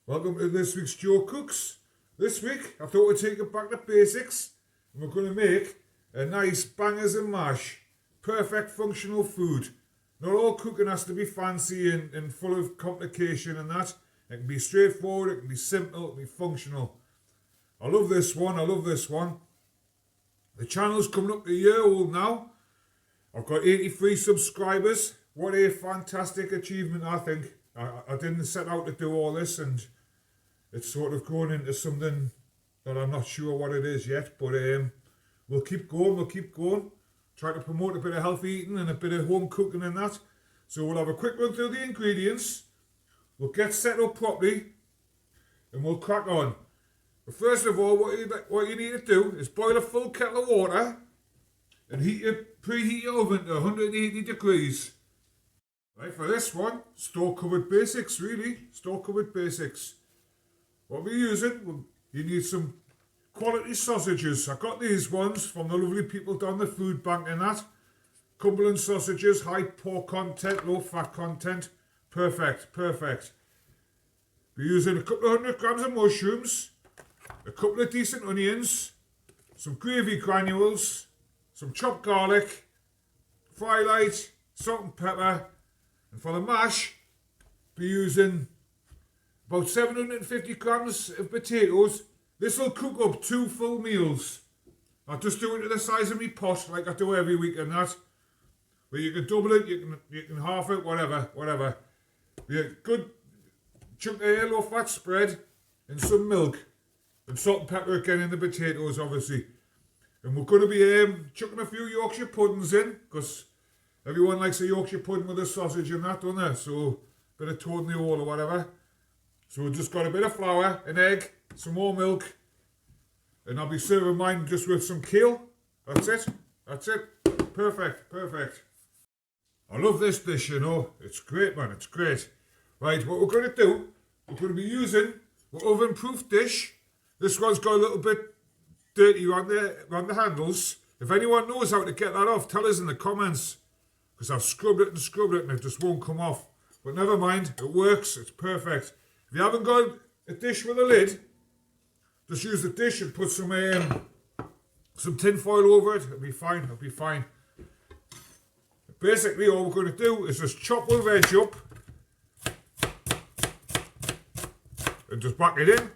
Welcome to this week's Joe Cooks. This week I thought we'd take it back to basics and we're going to make a nice bangers and mash, perfect functional food. Not all cooking has to be fancy and full of complication and that. It can be straightforward, it can be simple, it can be functional. I love this one, I love this one. The channel's coming up to a year old now. I've got 83 subscribers. What a fantastic achievement, I think. I didn't set out to do all this, and it's sort of grown into something that I'm not sure what it is yet, but we'll keep going, try to promote a bit of healthy eating and a bit of home cooking and that. So we'll have a quick run through the ingredients, we'll get set up properly, and we'll crack on. But first of all, what you need to do is boil a full kettle of water and preheat your oven to 180 degrees. Right, for this one, store-covered basics really, store-covered basics. What we're using, you need some quality sausages. I got these ones from the lovely people down the food bank and that. Cumberland sausages, high pork content, low fat content. Perfect, perfect. We're using a couple of 100 grams of mushrooms, a couple of decent onions, some gravy granules, some chopped garlic, fry light, salt and pepper. And for the mash, we're using about 750 grams of potatoes. This will cook up 2 full meals. I'll just do it to the size of my pot like I do every week and that. But you can double it, you can half it, whatever. Yeah, good chunk of yellow fat spread and some milk. And salt and pepper again in the potatoes, obviously. And we're going to be chucking a few Yorkshire puddings in, because everyone likes a Yorkshire pudding with a sausage and that, don't they? So, a bit of toad in the hole or whatever. So we've just got a bit of flour, an egg, some more milk. And I'll be serving mine just with some kale. That's it. Perfect, perfect. I love this dish, you know. It's great, man, it's great. Right, what we're going to do, we're going to be using the Ovenproof dish. This one's got a little bit dirty around the handles. If anyone knows how to get that off, tell us in the comments. Because I've scrubbed it and it just won't come off. But never mind, it works, it's perfect. If you haven't got a dish with a lid, just use the dish and put some tin foil over it. It'll be fine, Basically, all we're going to do is just chop the veg up and just back it in.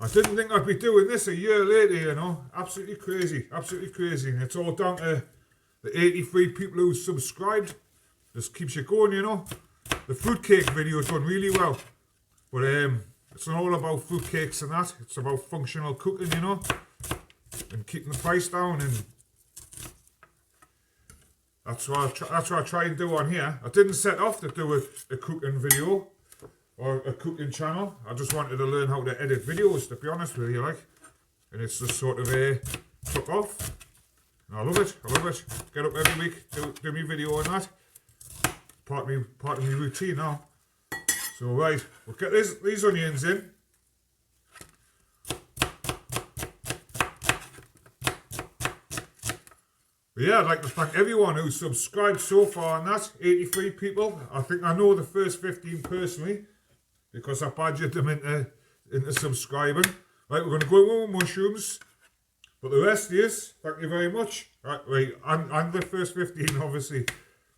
I didn't think I'd be doing this a year later, you know. Absolutely crazy. And it's all down to the 83 people who subscribed. Just keeps you going, you know. The fruitcake video's done really well. But it's not all about fruitcakes and that. It's about functional cooking, you know. And keeping the price down. And that's what I try and do on here. I didn't set off to do a cooking video or a cooking channel. I just wanted to learn how to edit videos, to be honest with you, like. And it's just sort of took off. And I love it. Get up every week, do me video on that. Part of my routine now. So right, we'll get these onions in. But yeah, I'd like to thank everyone who's subscribed so far on that. 83 people. I think I know the first 15 personally, because I badgered them into subscribing. Right, we're going to go in with mushrooms. But the rest is, thank you very much. Right, I'm the first 15, obviously.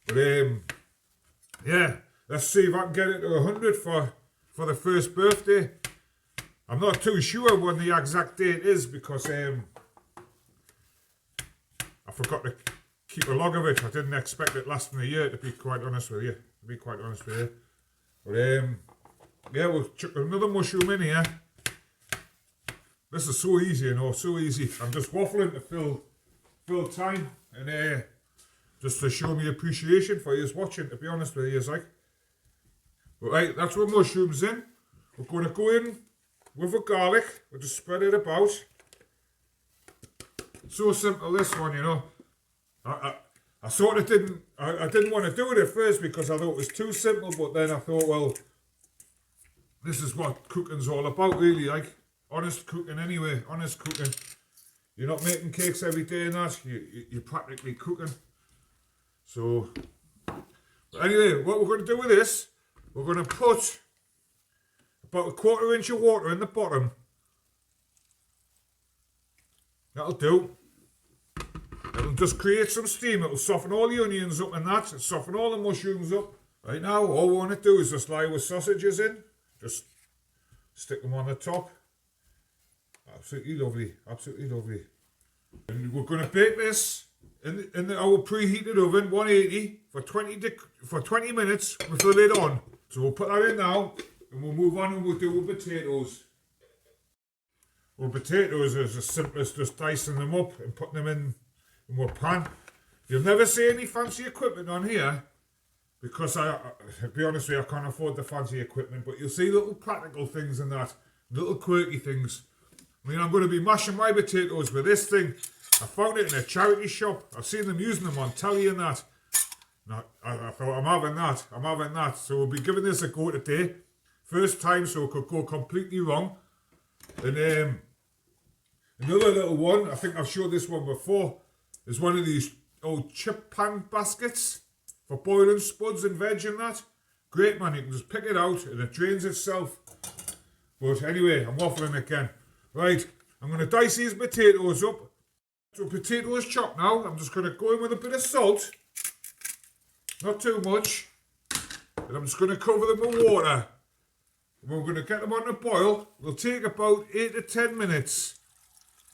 But yeah, let's see if I can get it to 100 for the first birthday. I'm not too sure when the exact date is, because I forgot to keep a log of it. I didn't expect it lasting a year, to be quite honest with you. But yeah, we'll chuck another mushroom in here. This is so easy, you know, so easy. I'm just waffling to fill time and just to show me appreciation for you watching, to be honest with you, like. But right, that's what mushrooms in. We're going to go in with the garlic. We'll just spread it about. So simple, this one, you know. I sort of didn't want to do it at first because I thought it was too simple, but then I thought, well, this is what cooking's all about, really, like. Honest cooking anyway, honest cooking. You're not making cakes every day and that, you're practically cooking. So, but anyway, what we're going to do with this, we're going to put about a 1/4 inch of water in the bottom. That'll do. It'll just create some steam. It'll soften all the onions up and that. Soften all the mushrooms up. Right now, all we want to do is just lay our sausages in. Just stick them on the top. Absolutely lovely. Absolutely lovely. And we're going to bake this in our preheated oven, 180, for 20 minutes with the lid on. So we'll put that in now, and we'll move on and we'll do our potatoes. Well, potatoes is as simple as just dicing them up and putting them in our pan. You'll never see any fancy equipment on here, because to be honest with you, I can't afford the fancy equipment, but you'll see little practical things in that, little quirky things. I mean, I'm going to be mashing my potatoes with this thing. I found it in a charity shop. I've seen them using them on telly and that. Now, I thought, I'm having that. So we'll be giving this a go today. First time, so it could go completely wrong. And another little one, I think I've showed this one before, is one of these old chip pan baskets for boiling spuds and veg and that. Great, man, you can just pick it out and it drains itself. But anyway, I'm waffling again. Right, I'm going to dice these potatoes up. So potatoes chopped now. I'm just going to go in with a bit of salt. Not too much. And I'm just going to cover them with water. And we're going to get them on to boil. It'll take about 8 to 10 minutes.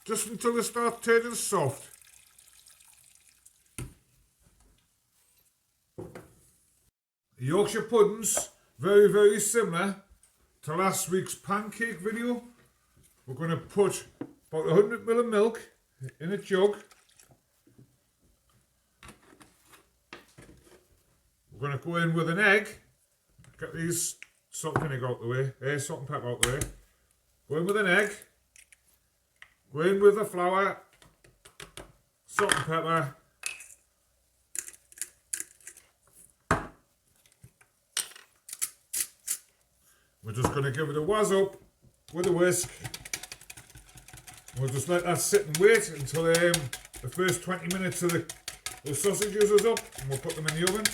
Just until they start turning soft. The Yorkshire puddings, very, very similar to last week's pancake video. We're going to put about 100 ml of milk in a jug. We're going to go in with an egg. Get these salt and vinegar out the way. Salt and pepper out the way. Go in with an egg. Go in with the flour. Salt and pepper. We're just going to give it a whiz up with a whisk. We'll just let that sit and wait until the first 20 minutes of the sausages is up, and we'll put them in the oven.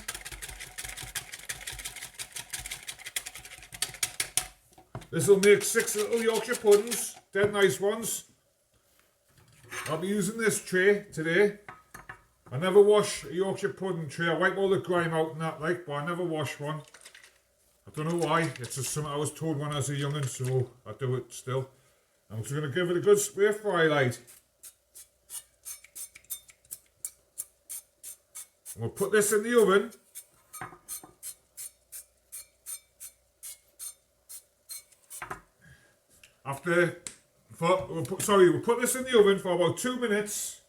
This will make 6 little Yorkshire puddings, dead nice ones. I'll be using this tray today. I never wash a Yorkshire pudding tray. I wipe all the grime out and that, like, but I never wash one. I don't know why. It's just something I was told when I was a young'un, so I do it still. I'm just going to give it a good spray fry light. We'll put this in the oven. We'll put this in the oven for about 2 minutes.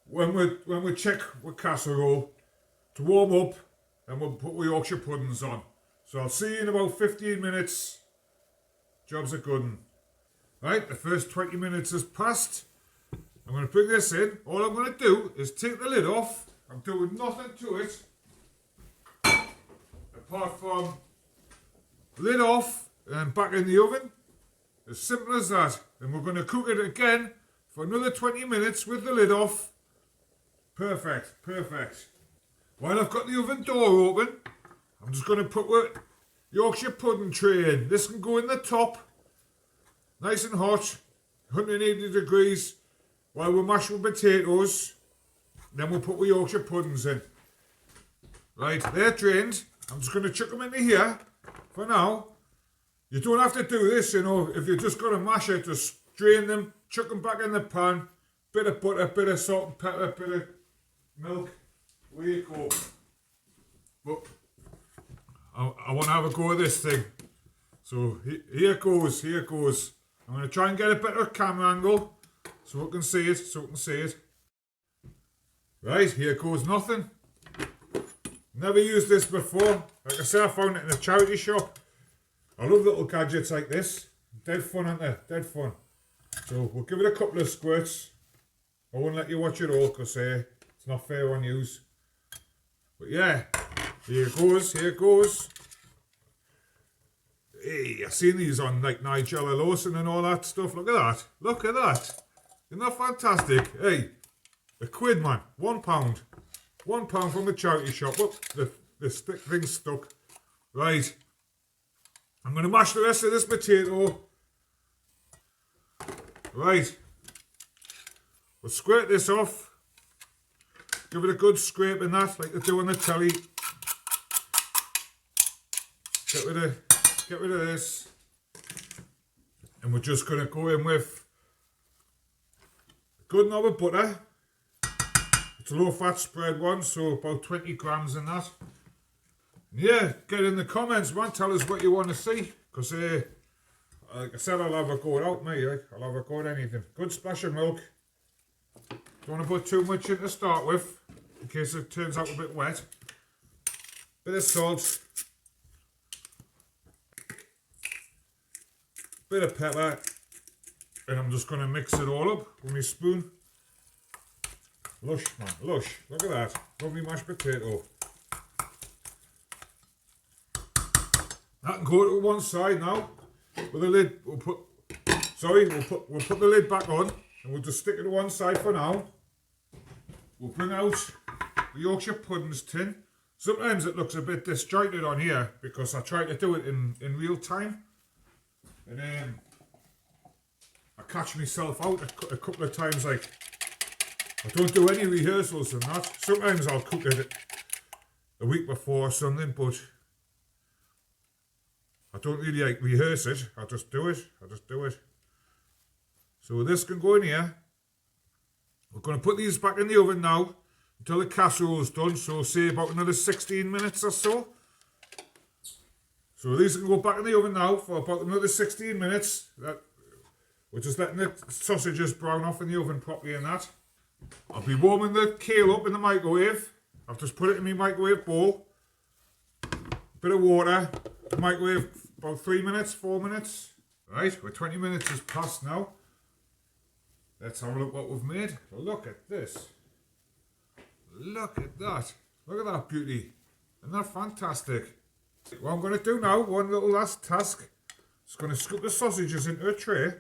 When we check with casserole to warm up, and we'll put the Yorkshire puddings on. So I'll see you in about 15 minutes. Job's a good one. Right, the first 20 minutes has passed. I'm going to bring this in. All I'm going to do is take the lid off. I'm doing nothing to it. Apart from lid off and back in the oven. As simple as that. And we're going to cook it again for another 20 minutes with the lid off. Perfect, perfect. While I've got the oven door open, I'm just going to put the Yorkshire pudding tray in. This can go in the top, nice and hot, 180 degrees, while we mash the potatoes. Then we'll put the Yorkshire puddings in. Right, they're drained. I'm just going to chuck them into here for now. You don't have to do this, you know, if you're just going to mash it, just drain them, chuck them back in the pan, bit of butter, bit of salt and pepper, bit of milk, away you go. But I want to have a go at this thing. So here goes. I'm going to try and get a better camera angle so we can see it, Right, here goes nothing. Never used this before. Like I said, I found it in a charity shop. I love little gadgets like this. Dead fun, aren't they? Dead fun. So we'll give it a couple of squirts. I won't let you watch it all because it's not fair on yous. But yeah, here it goes. Hey, I've seen these on like Nigella Lawson and all that stuff. Look at that. Isn't that fantastic? Hey, £1, man. £1. £1 from the charity shop. Look, the thing's stuck. Right. I'm going to mash the rest of this potato. Right. We'll scrape this off. Give it a good scrape in that, like they do on the telly. Get rid of this. And we're just going to go in with a good knob of butter. It's a low fat spread one, so about 20 grams in that. Yeah, get in the comments, man. Tell us what you want to see. Because, like I said, I'll have a go out, mate. I'll have a go at anything. Good splash of milk. Don't want to put too much in to start with, in case it turns out a bit wet. Bit of salt. Bit of pepper. And I'm just going to mix it all up with my spoon. Lush, man, lush. Look at that. Lovely mashed potato. That can go to one side now. With the lid, we'll put the lid back on, and we'll just stick it to one side for now. We'll bring out the Yorkshire Puddings tin. Sometimes it looks a bit disjointed on here because I try to do it in real time. And then I catch myself out a couple of times, like, I don't do any rehearsals and that. Sometimes I'll cook it a week before or something, but I don't really like rehearse it. I just do it. So this can go in here. We're going to put these back in the oven now until the casserole is done. So say about another 16 minutes or so. So these can go back in the oven now for about another 16 minutes. We're just letting the sausages brown off in the oven properly and that. I'll be warming the kale up in the microwave. I've just put it in my microwave bowl. Bit of water. Microwave about 3 minutes, 4 minutes. Right, we're 20 minutes has passed now. Let's have a look what we've made. Look at this. Look at that. Look at that beauty. Isn't that fantastic? What I'm going to do now, one little last task. Just going to scoop the sausages into a tray.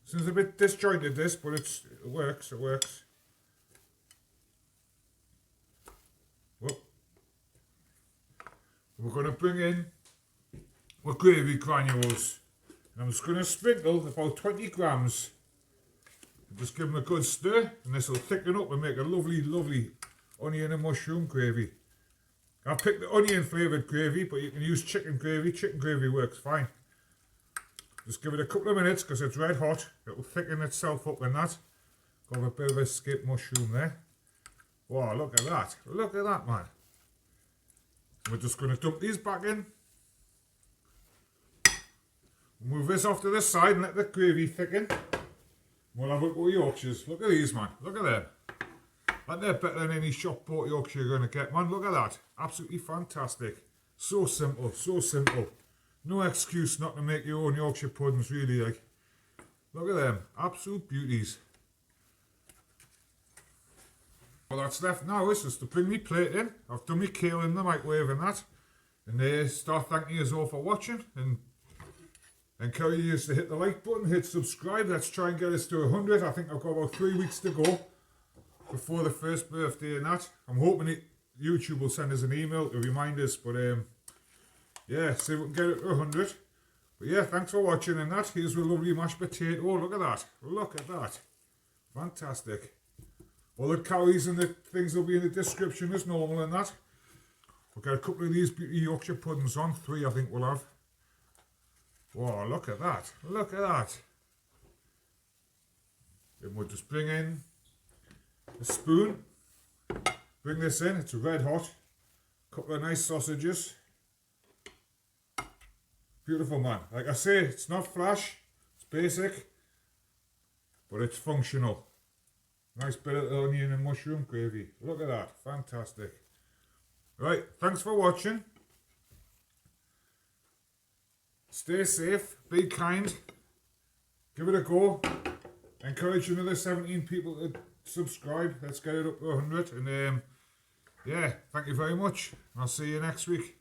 Seems a bit disjointed this, but it works, Whoop. We're going to bring in our gravy granules. And I'm just going to sprinkle about 20 grams. And just give them a good stir, and this will thicken up and make a lovely, lovely onion and mushroom gravy. I picked the onion flavoured gravy, but you can use chicken gravy. Chicken gravy works fine. Just give it a couple of minutes because it's red hot. It will thicken itself up in that. Got a bit of a skip mushroom there. Wow, look at that. Look at that, man. We're just going to dump these back in. Move this off to the side and let the gravy thicken. We'll have a look at Yorkshires. Look at these, man. Look at them. Like they're better than any shop bought Yorkshire you're going to get, man. Look at that. Absolutely fantastic. So simple, so simple. No excuse not to make your own Yorkshire puddings, really. Like, look at them. Absolute beauties. All that's left now is just to bring me plate in. I've done my kale in the microwave and that. And start thanking you all for watching. And encourage you to hit the like button, hit subscribe. Let's try and get us to 100. I think I've got about 3 weeks to go before the first birthday and that. I'm hoping YouTube will send us an email to remind us. But yeah, see if we can get it to 100. But yeah, thanks for watching and that. Here's a lovely mashed potato. Oh, look at that. Look at that. Fantastic. All the calories and the things will be in the description as normal and that. We'll get a couple of these beauty Yorkshire puddings on. 3 I think we'll have. Wow, look at that. Look at that. Then we'll just bring in a spoon. Bring this in. It's red hot. Couple of nice sausages. Beautiful, man. Like I say, it's not flash. It's basic. But it's functional. Nice bit of onion and mushroom gravy. Look at that. Fantastic. Right. Thanks for watching. Stay safe. Be kind. Give it a go. Encourage another 17 people to subscribe. Let's get it up to 100. And yeah, thank you very much. I'll see you next week.